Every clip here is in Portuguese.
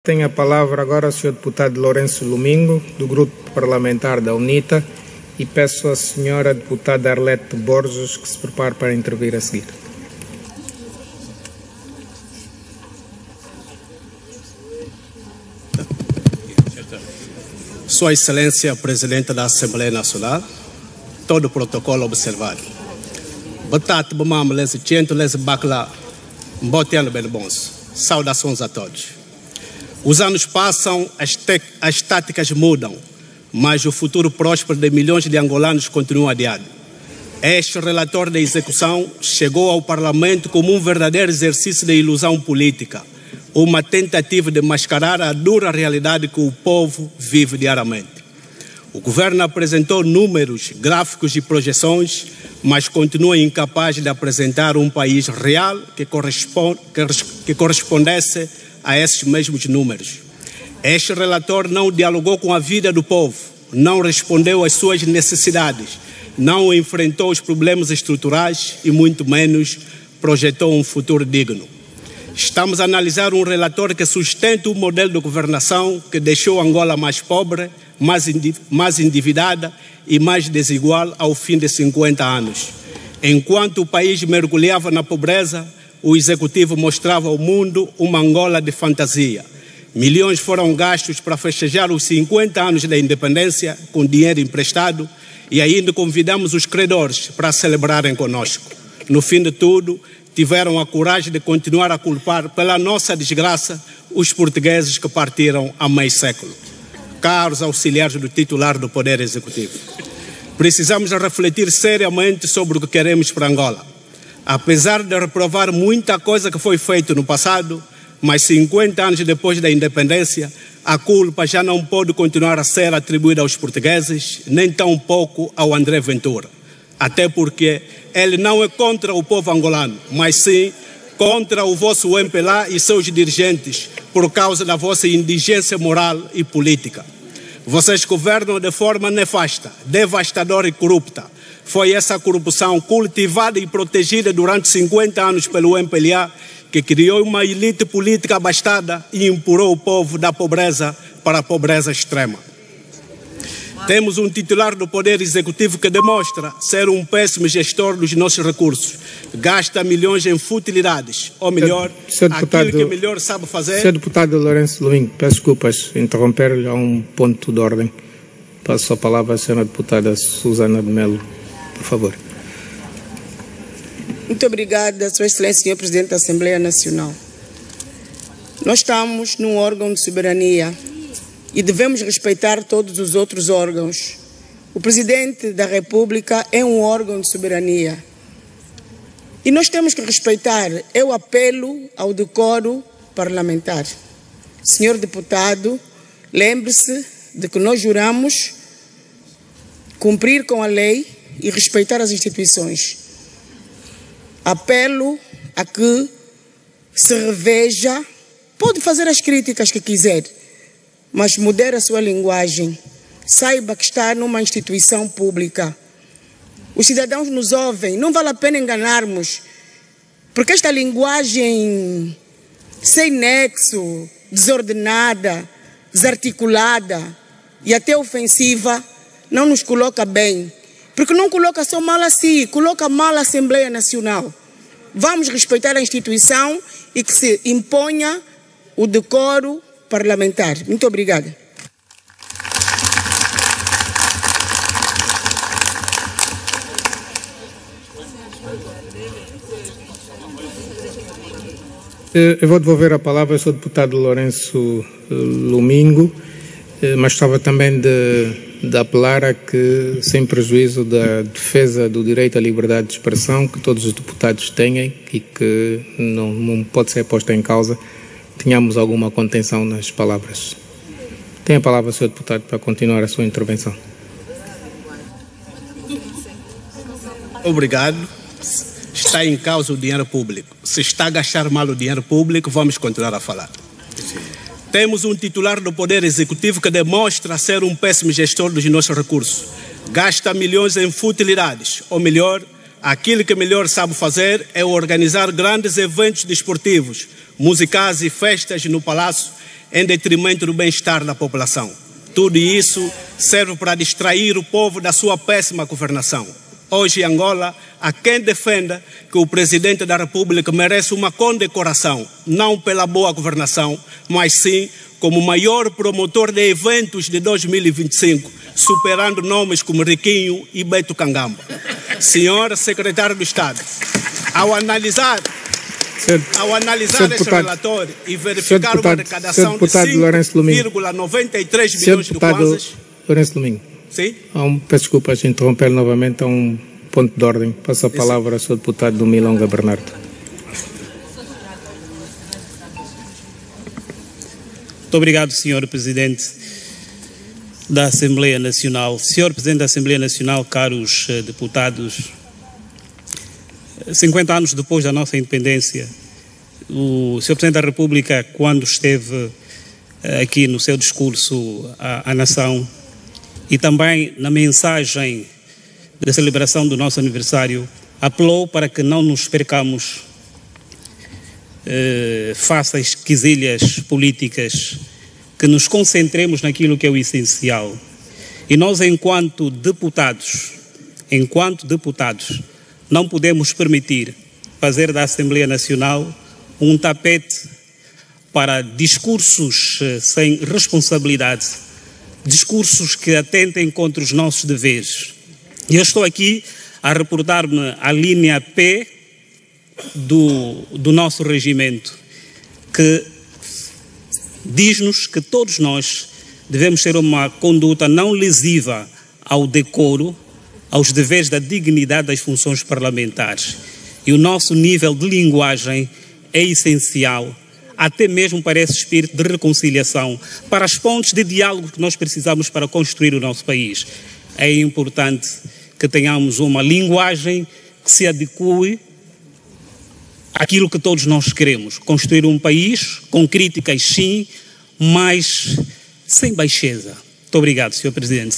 Tem a palavra agora o Sr. Deputado Lourenço Lumingo, do Grupo Parlamentar da UNITA, e peço à Sra. Deputada Arlete Borges que se prepare para intervir a seguir. Sua Excelência, Presidente da Assembleia Nacional, todo o protocolo observado. Botate, bomam, les tiento, les bacla, botando bem bons. Saudações a todos. Os anos passam, as táticas mudam, mas o futuro próspero de milhões de angolanos continua adiado. Este relatório da execução chegou ao Parlamento como um verdadeiro exercício de ilusão política, uma tentativa de mascarar a dura realidade que o povo vive diariamente. O governo apresentou números, gráficos e projeções, mas continua incapaz de apresentar um país real que correspondesse a esses mesmos números. Este relatório não dialogou com a vida do povo, não respondeu às suas necessidades, não enfrentou os problemas estruturais e muito menos projetou um futuro digno. Estamos a analisar um relatório que sustenta um modelo de governação que deixou Angola mais pobre, mais endividada e mais desigual ao fim de 50 anos. Enquanto o país mergulhava na pobreza, o Executivo mostrava ao mundo uma Angola de fantasia. Milhões foram gastos para festejar os 50 anos da independência com dinheiro emprestado e ainda convidamos os credores para celebrarem conosco. No fim de tudo, tiveram a coragem de continuar a culpar pela nossa desgraça os portugueses que partiram há meio século. Caros auxiliares do titular do Poder Executivo, precisamos refletir seriamente sobre o que queremos para Angola. Apesar de reprovar muita coisa que foi feita no passado, mas 50 anos depois da independência, a culpa já não pode continuar a ser atribuída aos portugueses, nem tampouco ao André Ventura. Até porque ele não é contra o povo angolano, mas sim contra o vosso MPLA e seus dirigentes, por causa da vossa indigência moral e política. Vocês governam de forma nefasta, devastadora e corrupta. Foi essa corrupção cultivada e protegida durante 50 anos pelo MPLA que criou uma elite política abastada e empurrou o povo da pobreza para a pobreza extrema. Temos um titular do Poder Executivo que demonstra ser um péssimo gestor dos nossos recursos. Gasta milhões em futilidades, ou melhor, aquilo que melhor sabe fazer. Sr. Deputado Lourenço Lumingo, peço desculpas, interromper-lhe a um ponto de ordem. Passo a palavra à Sra. Deputada Susana de Melo, por favor. Muito obrigada, Sua Excelência, Sr. Presidente da Assembleia Nacional. Nós estamos num órgão de soberania e devemos respeitar todos os outros órgãos. O Presidente da República é um órgão de soberania. E nós temos que respeitar. Eu apelo ao decoro parlamentar. Senhor deputado, lembre-se de que nós juramos cumprir com a lei e respeitar as instituições. Apelo a que se reveja, pode fazer as críticas que quiser, mas modere a sua linguagem. Saiba que está numa instituição pública. Os cidadãos nos ouvem, não vale a pena enganarmos, porque esta linguagem sem nexo, desordenada, desarticulada e até ofensiva não nos coloca bem. Porque não coloca só mal a si, coloca mal a Assembleia Nacional. Vamos respeitar a instituição e que se imponha o decoro parlamentar. Muito obrigada. Eu vou devolver a palavra ao Sr. Deputado Lourenço Lumingo, mas estava também de apelar a que, sem prejuízo da defesa do direito à liberdade de expressão que todos os deputados têm e que não pode ser posta em causa, tenhamos alguma contenção nas palavras. Tem a palavra, Sr. Deputado, para continuar a sua intervenção. Obrigado. Está em causa o dinheiro público. Se está a gastar mal o dinheiro público, vamos continuar a falar. Temos um titular do Poder Executivo que demonstra ser um péssimo gestor dos nossos recursos. Gasta milhões em futilidades, ou melhor, aquilo que melhor sabe fazer é organizar grandes eventos desportivos, musicais e festas no Palácio, em detrimento do bem-estar da população. Tudo isso serve para distrair o povo da sua péssima governação. Hoje em Angola, há quem defenda que o Presidente da República merece uma condecoração, não pela boa governação, mas sim como o maior promotor de eventos de 2025, superando nomes como Riquinho e Beto Cangamba. Senhor Secretário do Estado, ao analisar esse relatório e verificar uma arrecadação de 5,93 bilhões de kwanzas... Lourenço Domingo, sim? Peço desculpa de interromper novamente, há um ponto de ordem. Passo a palavra ao Sr. Deputado do Milonga Bernardo. Muito obrigado, Sr. Presidente da Assembleia Nacional. Sr. Presidente da Assembleia Nacional, caros deputados, 50 anos depois da nossa independência, o Sr. Presidente da República, quando esteve aqui no seu discurso à nação e também na mensagem da celebração do nosso aniversário, apelou para que não nos percamos face às quesilhas políticas, que nos concentremos naquilo que é o essencial. E nós, enquanto deputados, não podemos permitir fazer da Assembleia Nacional um tapete para discursos sem responsabilidade, discursos que atentem contra os nossos deveres. E eu estou aqui a reportar-me à linha P do nosso regimento, que diz-nos que todos nós devemos ter uma conduta não lesiva ao decoro, aos deveres da dignidade das funções parlamentares. E o nosso nível de linguagem é essencial, até mesmo para esse espírito de reconciliação, para as pontes de diálogo que nós precisamos para construir o nosso país. É importante que tenhamos uma linguagem que se adeque àquilo que todos nós queremos, construir um país com críticas sim, mas sem baixeza. Muito obrigado, Sr. Presidente.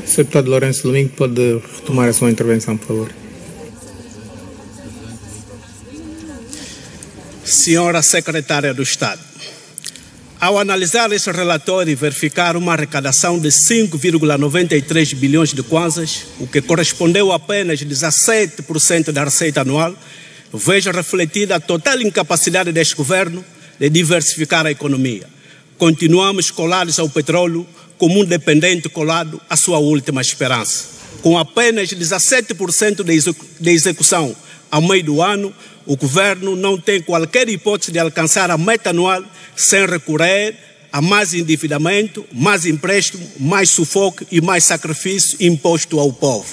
Sr. Deputado Lourenço Domingo, pode retomar a sua intervenção, por favor. Senhora Secretária do Estado, ao analisar esse relatório e verificar uma arrecadação de 5,93 bilhões de kwanzas, o que correspondeu a apenas 17% da receita anual, vejo refletida a total incapacidade deste governo de diversificar a economia. Continuamos colados ao petróleo como um dependente colado à sua última esperança. Com apenas 17% de execução ao meio do ano, o governo não tem qualquer hipótese de alcançar a meta anual sem recorrer a mais endividamento, mais empréstimo, mais sufoco e mais sacrifício imposto ao povo.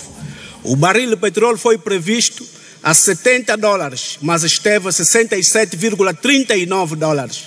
O barril de petróleo foi previsto a $70, mas esteve a $67,39.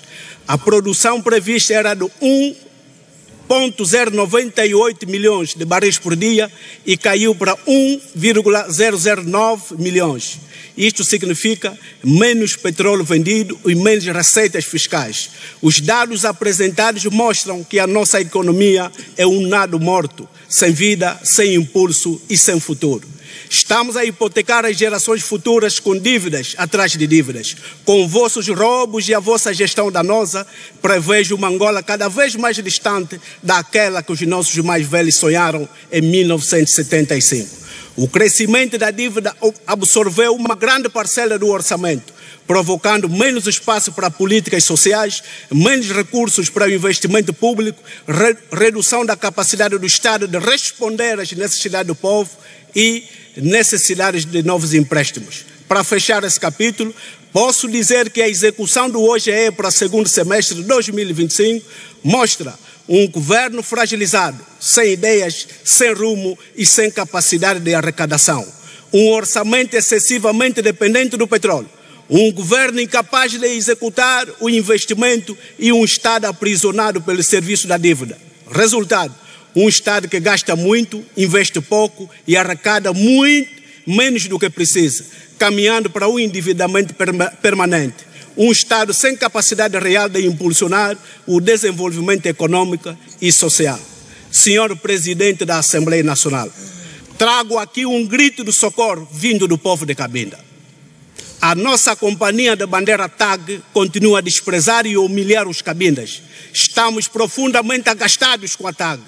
A produção prevista era de 1,098 milhões de barris por dia e caiu para 1,009 milhões. Isto significa menos petróleo vendido e menos receitas fiscais. Os dados apresentados mostram que a nossa economia é um nado morto, sem vida, sem impulso e sem futuro. Estamos a hipotecar as gerações futuras com dívidas atrás de dívidas. Com vossos roubos e a vossa gestão danosa, prevejo uma Angola cada vez mais distante daquela que os nossos mais velhos sonharam em 1975. O crescimento da dívida absorveu uma grande parcela do orçamento, provocando menos espaço para políticas sociais, menos recursos para o investimento público, redução da capacidade do Estado de responder às necessidades do povo e necessidades de novos empréstimos. Para fechar esse capítulo, posso dizer que a execução do OGE para o segundo semestre de 2025 mostra um governo fragilizado, sem ideias, sem rumo e sem capacidade de arrecadação. Um orçamento excessivamente dependente do petróleo. Um governo incapaz de executar o investimento e um Estado aprisionado pelo serviço da dívida. Resultado, um Estado que gasta muito, investe pouco e arrecada muito menos do que precisa, caminhando para um endividamento permanente. Um Estado sem capacidade real de impulsionar o desenvolvimento econômico e social. Senhor Presidente da Assembleia Nacional, trago aqui um grito de socorro vindo do povo de Cabinda. A nossa companhia de bandeira TAG continua a desprezar e humilhar os cabindas. Estamos profundamente agastados com a TAG.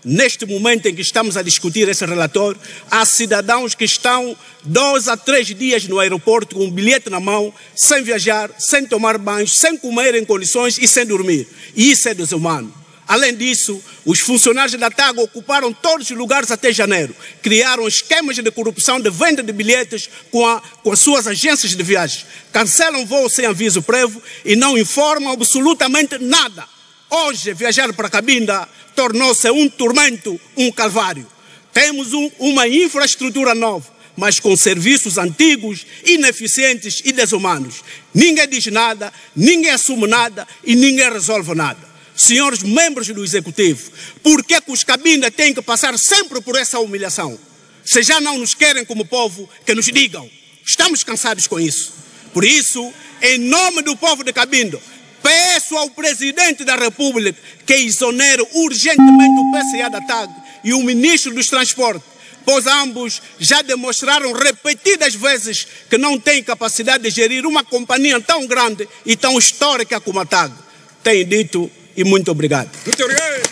Neste momento em que estamos a discutir esse relatório, há cidadãos que estão 2 a 3 dias no aeroporto com um bilhete na mão, sem viajar, sem tomar banho, sem comer em condições e sem dormir. E isso é desumano. Além disso, os funcionários da TAG ocuparam todos os lugares até janeiro. Criaram esquemas de corrupção de venda de bilhetes com as suas agências de viagens. Cancelam voos sem aviso prévio e não informam absolutamente nada. Hoje, viajar para Cabinda tornou-se um tormento, um calvário. Temos uma infraestrutura nova, mas com serviços antigos, ineficientes e desumanos. Ninguém diz nada, ninguém assume nada e ninguém resolve nada. Senhores membros do Executivo, por que os Cabinda têm que passar sempre por essa humilhação? Se já não nos querem como povo, que nos digam. Estamos cansados com isso. Por isso, em nome do povo de Cabinda, peço ao Presidente da República que exonere urgentemente o PCA da TAG e o Ministro dos Transportes, pois ambos já demonstraram repetidas vezes que não têm capacidade de gerir uma companhia tão grande e tão histórica como a TAG. Tenho dito e muito obrigado. Muito obrigado.